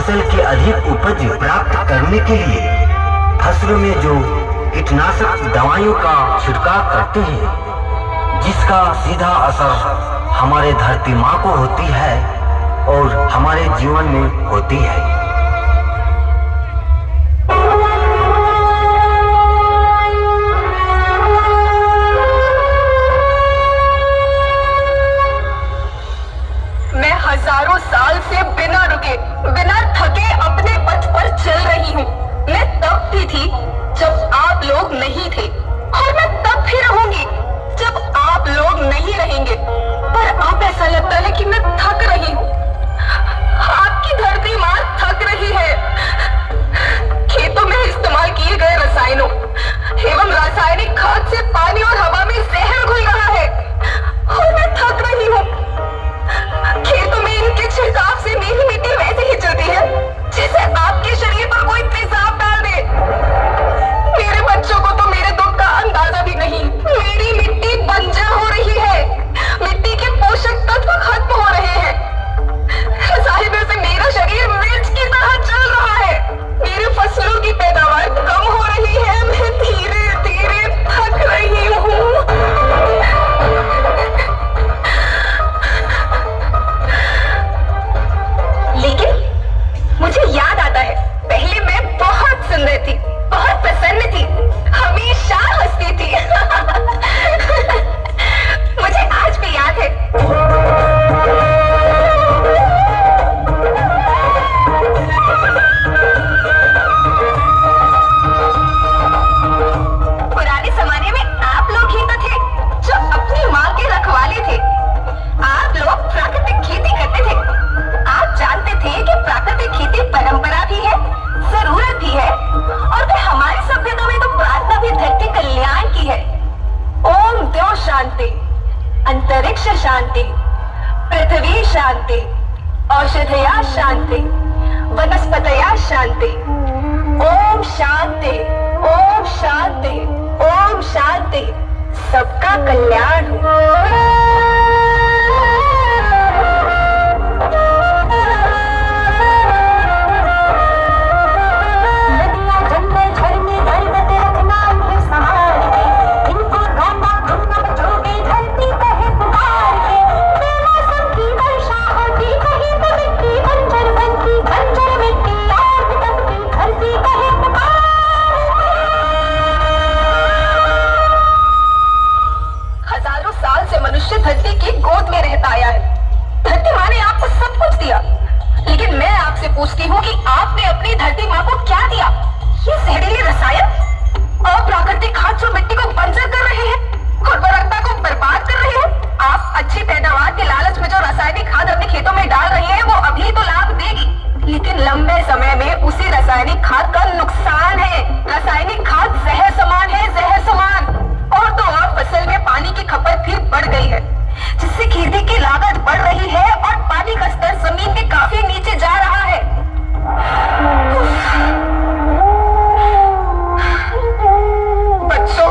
फसल की अधिक उपज प्राप्त करने के लिए फसलों में जो कीटनाशक दवाइयों का छिड़काव करते हैं, जिसका सीधा असर हमारे धरती माँ को होती है और हमारे जीवन में होती है। मैं हजारों साल से बिना रुके, बिना थके अपने पथ पर चल रही हूँ। मैं तब भी थी जब आप लोग नहीं थे, और मैं तब भी रहूंगी जब आप लोग नहीं रहेंगे। पर अब ऐसा लगता है कि मैं थक रही हूँ। आपकी धरती माँ थक रही है। खेतों में इस्तेमाल किए गए रसायनों एवं रासायनिक खाद से पानी और हवा में जहर घुल रहा है, और मैं थक रही हूँ। खेतों में इनके छिड़काव से मेरी मिट्टी वैसे ही चलती है जैसे आपके शरीर पर कोई तेजाब डाल दे। मेरे बच्चों को तो मेरे दुख का अंदाजा भी नहीं। मेरी मिट्टी बंजर हो रही है, मिट्टी के पोषक तत्व खत्म हो रहे हैं। रसायनों से मेरा शरीर मिर्च की तरह चल रहा है। मेरी फसलों की पैदावार कम हो रही है। मैं धीरे धीरे थक रही हूँ। लेकिन मुझे याद आता है, पहले मैं बहुत सुंदर थी, बहुत प्रसन्न थी, हमेशा हंसती थी। मुझे आज भी याद है। पुराने जमाने में आप लोग ही तो थे जो अपनी माँ के रखवाले थे। आप लोग प्राकृतिक खेती करते थे। आप जानते थे कि प्राकृतिक खेती परंपरा भी है, जरूरत भी है, और फिर हमारी सभ्यता में तो प्रार्थना भी धरती कल्याण की है। ओम द्यो शांति, अंतरिक्ष शांति, पृथ्वी शांति, औषधया शांति, वनस्पतया शांति। ओम शांति, ओम शांति, ओम शांति। सबका कल्याण हो। धरती की गोद में रहता आया है। धरती माँ ने आपको सब कुछ दिया, लेकिन मैं आपसे पूछती हूँ कि आपने अपनी धरती माँ को क्या दिया? ये जहरीले रसायन, अप्राकृतिक खाद जो मिट्टी को बंजर कर रहे हैं, उर्वरकता को बर्बाद कर रहे हैं। आप अच्छी पैदावार के लालच में जो रासायनिक खाद अपने खेतों में डाल रही हैं, वो अभी तो लाभ देगी, लेकिन लंबे समय में उसी रासायनिक खाद का नुकसान है। रासायनिक खाद जहर समान है, जहर समान। और तो और फसल में पानी की खपत फिर बढ़ गई है, जिससे खेती की लागत बढ़ रही है और पानी का स्तर जमीन के काफी नीचे जा रहा है। बच्चों,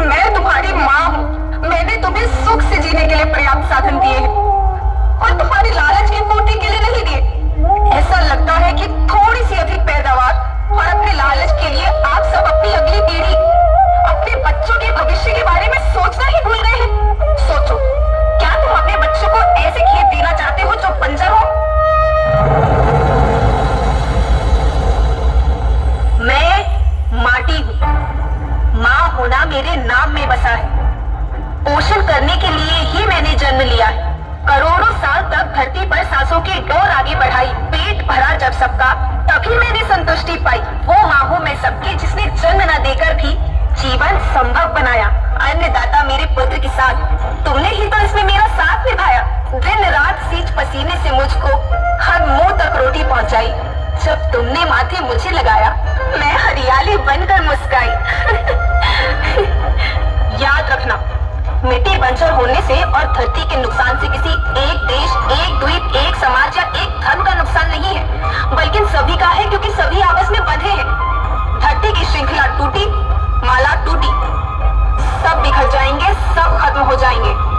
मैं तुम्हारी माँ हूँ। मैंने तुम्हें सुख से जीने के लिए पर्याप्त साधन दिए हैं, और तुम्हारी लालच की पूर्ति के लिए नहीं दिए। ऐसा लगता है कि थोड़ी सी अधिक पैदावार और अपने लालच के लिए आप सब अपनी अगली पीढ़ी, अपने बच्चों के भविष्य के बारे में सोचना ही भूल गए हैं। सोचो, क्या तुम अपने बच्चों को ऐसे खेत देना चाहते हो जो बंजर हो? मैं माटी हूँ। माँ होना मेरे नाम में बसा है। पोषण करने के लिए ही मैंने जन्म लिया है। करोड़ों साल तक धरती पर सांसों की डोर आगे बढ़ाई। पेट भरा जब सबका, तभी मैंने संतुष्टि पाई। वो माँ हूँ मैं सबकी, जिसने जन्म न देकर भी जीवन संभव बनाया। अन्नदाता मेरे पुत्र के साथ, तुमने ही तो इसमें मेरा साथ निभाया। दिन रात सींच पसीने से मुझको हर मुंह तक रोटी पहुंचाई। जब तुमने माथे मुझे लगाया, मैं हरियाली बनकर मुस्काई। याद रखना, मिट्टी बंजर होने से और धरती के नुकसान से किसी एक देश, एक द्वीप, एक समाज या एक धर्म का नुकसान नहीं है, बल्कि सभी का है, क्योंकि सभी आपस में बंधे हैं। धरती की श्रृंखला टूटी, माला टूटी, सब बिखर जाएंगे, सब खत्म हो जाएंगे।